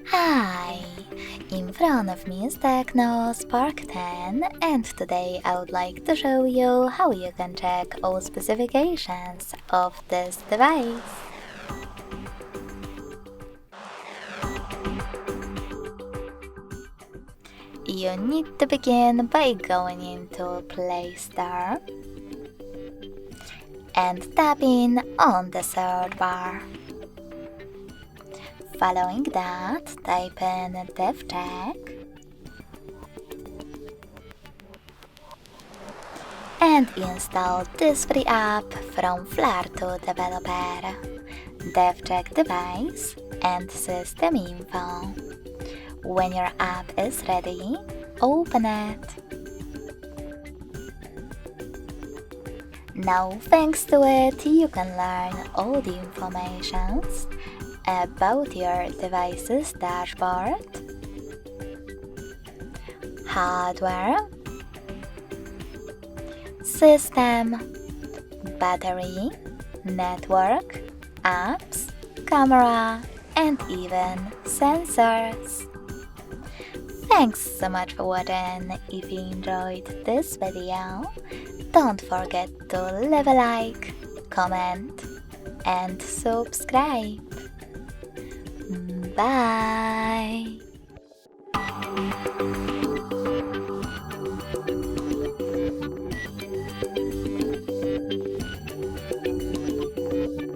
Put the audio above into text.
Hi! In front of me is TECNO SPARK 10 and today I would like to show you how you can check all specifications of this device. You need to begin by going into Play Store and tapping on the search bar. Following that, type in DevCheck and install this free app from Flarto developer, DevCheck device and system info. When your app is ready, open it. Now thanks to it, you can learn all the information about your device's dashboard, hardware, system, battery, network, apps, camera, and even sensors. Thanks so much for watching. If you enjoyed this video, don't forget to leave a like, comment, and subscribe. Bye!